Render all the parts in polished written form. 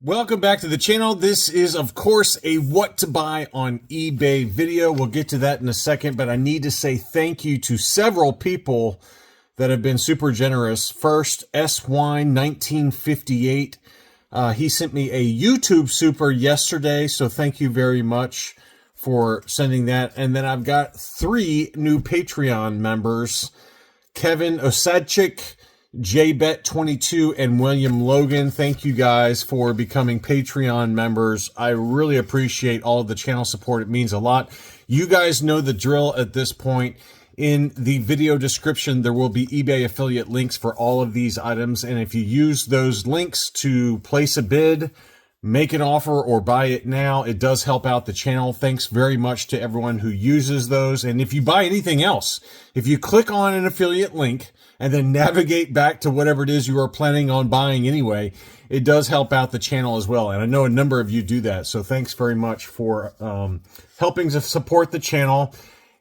Welcome back to the channel. This is, of course, a what to buy on eBay video. We'll get to that in a second, but I need to say thank you to several people that have been super generous. First, S-Wine 1958. He sent me a YouTube super yesterday, so thank you very much for sending that. And then I've got 3 new Patreon members: Kevin Osadchik, JBet22, and William Logan. Thank you guys for becoming Patreon members. I really appreciate all of the channel support. It means a lot. You guys know the drill at this point. In the video description, there will be eBay affiliate links for all of these items. And if you use those links to place a bid, make an offer, or buy it now, it does help out the channel. Thanks very much to everyone who uses those. And if you buy anything else, if you click on an affiliate link and then navigate back to whatever it is you are planning on buying anyway, it does help out the channel as well. And I know a number of you do that. So thanks very much for helping to support the channel.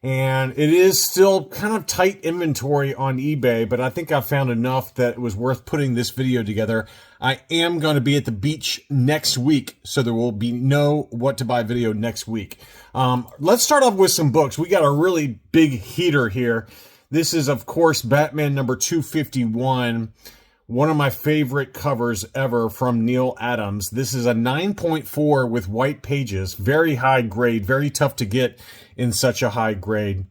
And it is still kind of tight inventory on eBay, but I think I found enough that it was worth putting this video together. I am going to be at the beach next week, so there will be no what to buy video next week. Let's start off with some books. We got a really big heater here. This is, of course, Batman number 251, one of my favorite covers ever from Neil Adams. This is a 9.4 with white pages, very high grade, very tough to get in such a high grade.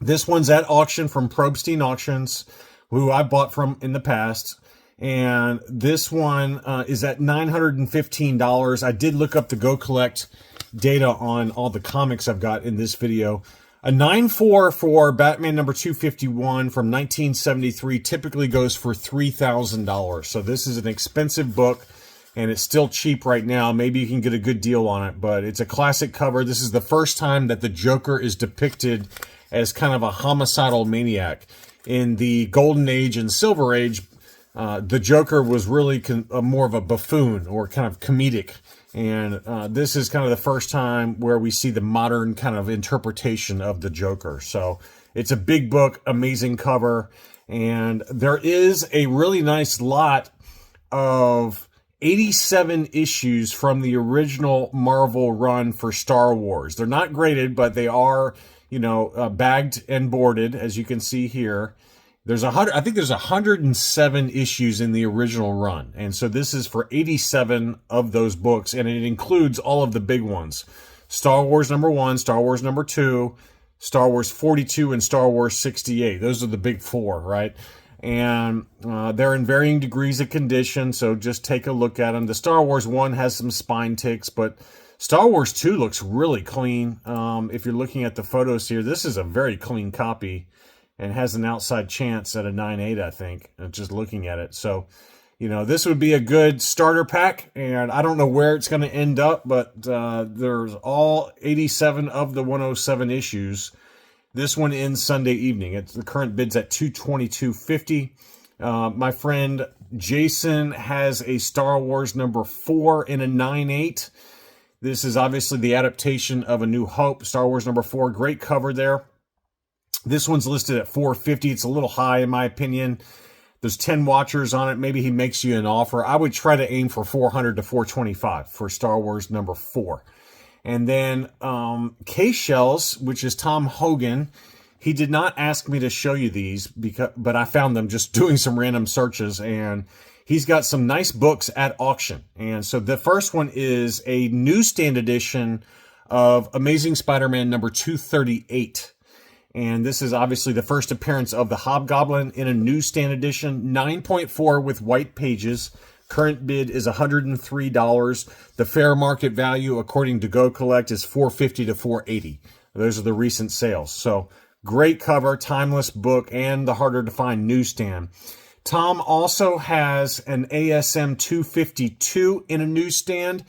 This one's at auction from Probstein Auctions, who I bought from in the past. And this one is at $915. I did look up the Go Collect data on all the comics I've got in this video. A 9.4 for Batman number 251 from 1973 typically goes for $3,000. So this is an expensive book, and it's still cheap right now. Maybe you can get a good deal on it, but it's a classic cover. This is the first time that the Joker is depicted as kind of a homicidal maniac. In the Golden Age and Silver Age, the Joker was really more of a buffoon or kind of comedic. And this is kind of the first time where we see the modern kind of interpretation of the Joker. So it's a big book, amazing cover. And there is a really nice lot of 87 issues from the original Marvel run for Star Wars. They're not graded, but they are, bagged and boarded, as you can see here. I think there's 107 issues in the original run. And so this is for 87 of those books, and it includes all of the big ones. Star Wars number 1, Star Wars number 2, Star Wars 42, and Star Wars 68. Those are the big 4, right? And they're in varying degrees of condition, so just take a look at them. The Star Wars 1 has some spine ticks, but Star Wars 2 looks really clean. If you're looking at the photos here, this is a very clean copy and has an outside chance at a 9.8, I think, just looking at it. So, this would be a good starter pack, and I don't know where it's going to end up, but there's all 87 of the 107 issues. This one ends Sunday evening. The current bid's at $222.50. My friend Jason has a Star Wars number 4 in a 9.8. This is obviously the adaptation of A New Hope, Star Wars number 4. Great cover there. This one's listed at $450. It's a little high in my opinion. There's 10 watchers on it. Maybe he makes you an offer. I would try to aim for $400 to $425 for Star Wars number 4. And then K-Shells, which is Tom Hogan. He did not ask me to show you these, but I found them just doing some random searches, and he's got some nice books at auction. And so the first one is a newsstand edition of Amazing Spider-Man number 238. And this is obviously the first appearance of the Hobgoblin in a newsstand edition, 9.4 with white pages. Current bid is $103. The fair market value, according to Go Collect, is $450 to $480. Those are the recent sales. So great cover, timeless book, and the harder to find newsstand. Tom also has an ASM 252 in a newsstand,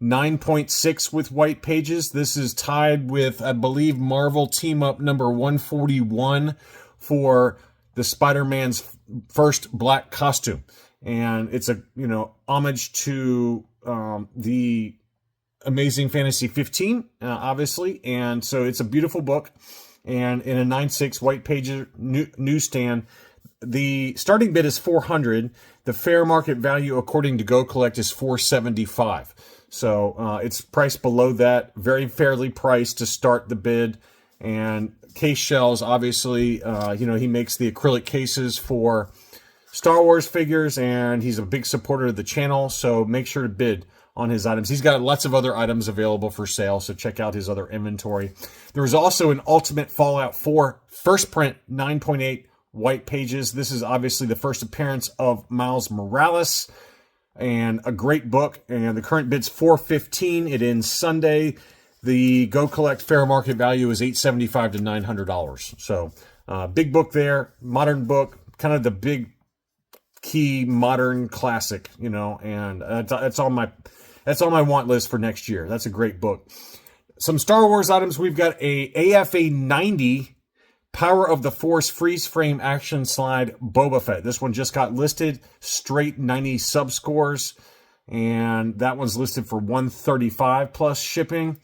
9.6 with white pages. This is tied with, I believe, Marvel Team Up number 141 for the Spider-Man's first black costume. And it's a, homage to the Amazing Fantasy 15, obviously. And so it's a beautiful book. And in a 9.6 white page newsstand, The starting bid is $400. The fair market value, according to Go Collect, is $475. So it's priced below that. Very fairly priced to start the bid. And case shells, obviously, he makes the acrylic cases for Star Wars figures, and he's a big supporter of the channel. So make sure to bid on his items. He's got lots of other items available for sale, so check out his other inventory. There is also an Ultimate Fallout 4 first print 9.8 white pages. This is obviously the first appearance of Miles Morales, and a great book. And the current bid's $415. It ends Sunday. The Go Collect fair market value is $875 to $900. So big book there, modern book, kind of the big key modern classic, and that's on my want list for next year. That's a great book. Some Star Wars items. We've got a AFA 90 Power of the Force freeze frame action slide Boba Fett. This one just got listed, straight 90 sub scores, and that one's listed for $135 plus shipping.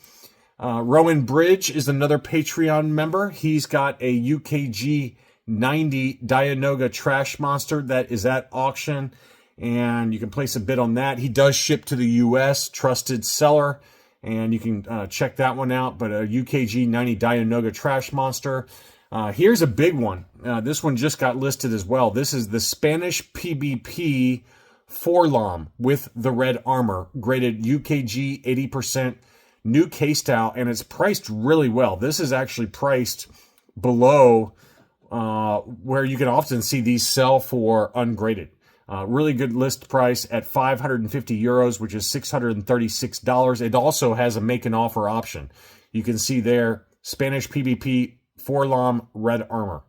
Rowan Bridge is another Patreon member. He's got a UKG 90 Dianoga Trash Monster that is at auction, and you can place a bid on that. He does ship to the US, trusted seller, and you can check that one out. But a UKG 90 Dianoga Trash Monster. Here's a big one. This one just got listed as well. This is the Spanish PBP Forlom with the red armor, graded UKG 80%, new case style, and it's priced really well. This is actually priced below where you can often see these sell for ungraded. Really good list price at 550 euros, which is $636. It also has a make an offer option. You can see there, Spanish PBP Forlom red armor.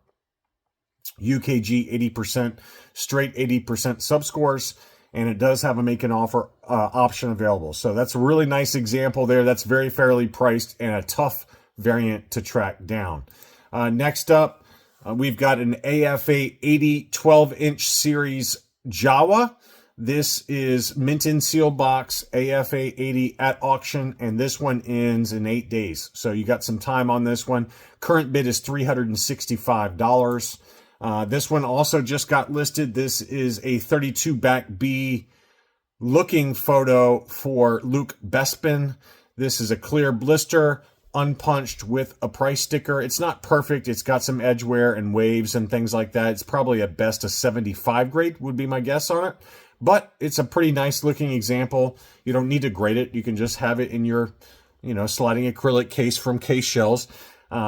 UKG 80%, straight 80% subscores, and it does have a make an offer option available. So that's a really nice example there. That's very fairly priced and a tough variant to track down. Next up, we've got an AFA 80 12-inch series Jawa. This is mint in seal box, AFA 80 at auction, and this one ends in 8 days. So you got some time on this one. Current bid is $365. This one also just got listed. This is a 32 back B looking photo for Luke Bespin. This is a clear blister, unpunched with a price sticker. It's not perfect. It's got some edge wear and waves and things like that. It's probably at best a 75 grade would be my guess on it. But it's a pretty nice looking example. You don't need to grade it. You can just have it in your, sliding acrylic case from Case Shells.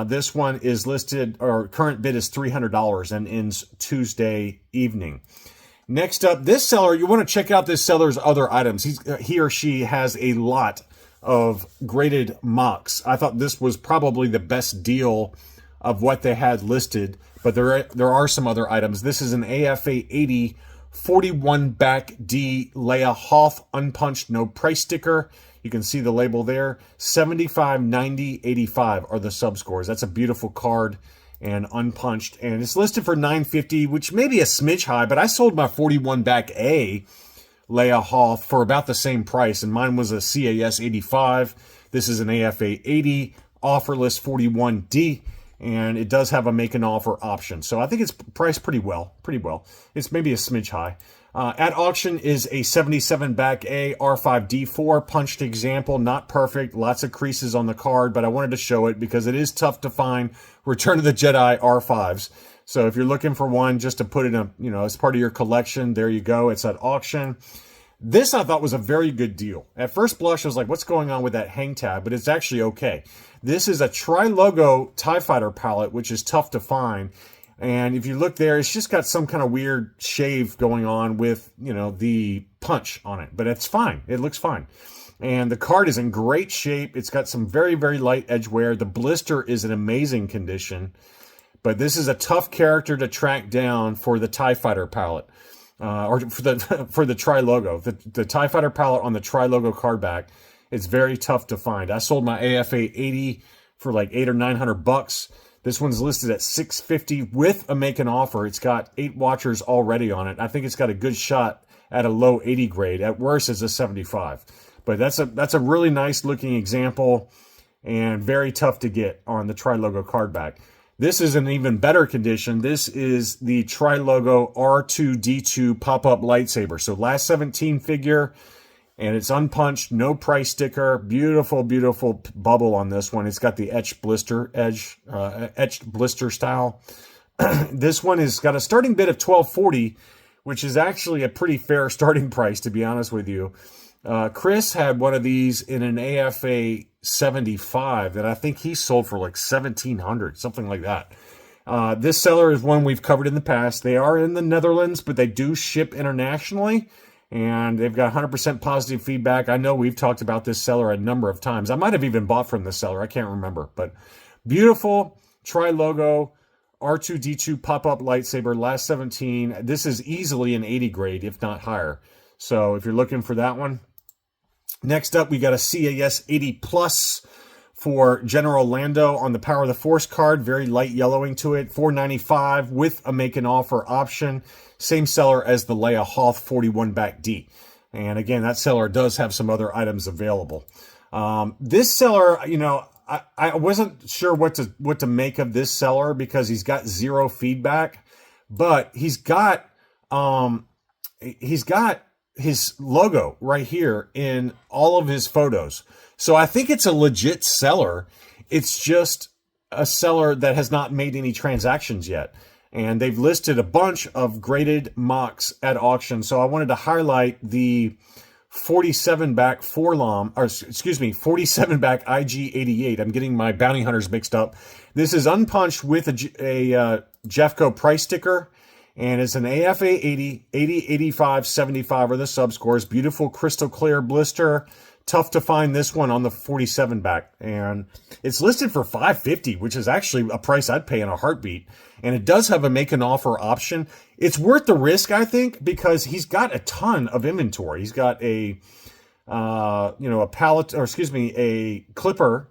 This one is listed, or current bid is $300 and ends Tuesday evening. Next up, this seller, you want to check out this seller's other items. He or she has a lot of graded mocks. I thought this was probably the best deal of what they had listed, but there are some other items. This is an AFA 80 41 back D Leia Hoth unpunched, no price sticker. You can see the label there. 75, 90, 85 are the sub scores. That's a beautiful card and unpunched, and it's listed for $950, which may be a smidge high, but I sold my 41 back A Leia Hoth for about the same price, and mine was a CAS 85. This is an AFA 80 offer list 41D, and it does have a make an offer option. So I think it's priced pretty well. It's maybe a smidge high. At auction is a 77 back A R5D4 punched example. Not perfect, lots of creases on the card, but I wanted to show it because it is tough to find Return of the Jedi R5s. So if you're looking for one just to put in as part of your collection, there you go. It's at auction. This I thought was a very good deal. At first blush, I was like, what's going on with that hang tab? But it's actually okay. This is a Trilogo TIE Fighter palette, which is tough to find. And if you look there, it's just got some kind of weird shave going on with, the punch on it. But it's fine. It looks fine. And the card is in great shape. It's got some very, very light edge wear. The blister is in amazing condition. But this is a tough character to track down for the TIE Fighter palette. Or for the Trilogo. The TIE Fighter palette on the Trilogo card back, it's very tough to find. I sold my AFA 80 for like $800 or $900. This one's listed at $650 with a make an offer. It's got 8 watchers already on it. I think it's got a good shot at a low 80 grade. At worst, it's a 75. But that's a really nice looking example and very tough to get on the Trilogo card back. This is an even better condition. This is the Trilogo R2D2 pop-up lightsaber. So last 17 figure, and it's unpunched, no price sticker. Beautiful, beautiful bubble on this one. It's got the etched blister style. This one has got a starting bid of $12.40, which is actually a pretty fair starting price, to be honest with you. Chris had one of these in an AFA 75 that I think he sold for like $1,700, something like that. This seller is one we've covered in the past. They are in the Netherlands, but they do ship internationally, and they've got 100% positive feedback. I know we've talked about this seller a number of times. I might have even bought from this seller. I can't remember, but beautiful Trilogo R2D2 pop-up lightsaber, last 17. This is easily an 80 grade, if not higher. So if you're looking for that one. Next up, we got a CAS 80 Plus for General Lando on the Power of the Force card. Very light yellowing to it. $4.95 with a make an offer option. Same seller as the Leia Hoth 41 back D. And again, that seller does have some other items available. This seller, you know, I wasn't sure what to make of this seller because he's got zero feedback, but he's got his logo right here in all of his photos. So I think it's a legit seller. It's just a seller that has not made any transactions yet. And they've listed a bunch of graded mocks at auction. So I wanted to highlight the 47 back 47 back IG88. I'm getting my bounty hunters mixed up. This is unpunched with a Jeffco price sticker. And it's an AFA 80, 80, 85, 75 are the subscores. Beautiful crystal clear blister. Tough to find this one on the 47 back. And it's listed for $550, which is actually a price I'd pay in a heartbeat. And it does have a make an offer option. It's worth the risk, I think, because he's got a ton of inventory. He's got a clipper,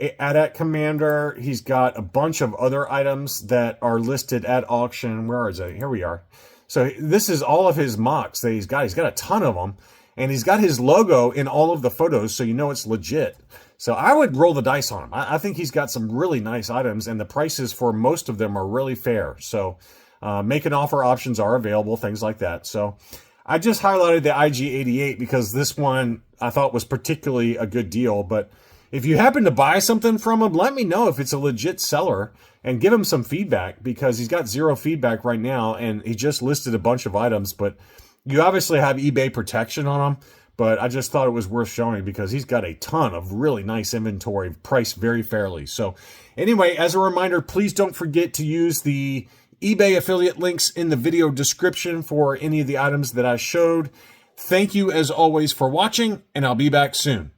AT-AT Commander. He's got a bunch of other items that are listed at auction. Where is it? Here we are. So this is all of his mocks that he's got. He's got a ton of them. And he's got his logo in all of the photos, so you know it's legit. So I would roll the dice on him. I think he's got some really nice items, and the prices for most of them are really fair. So make an offer options are available, things like that. So I just highlighted the IG88 because this one I thought was particularly a good deal. But if you happen to buy something from him, let me know if it's a legit seller and give him some feedback, because he's got zero feedback right now, and he just listed a bunch of items. But you obviously have eBay protection on him, but I just thought it was worth showing because he's got a ton of really nice inventory, priced very fairly. So anyway, as a reminder, please don't forget to use the eBay affiliate links in the video description for any of the items that I showed. Thank you as always for watching, and I'll be back soon.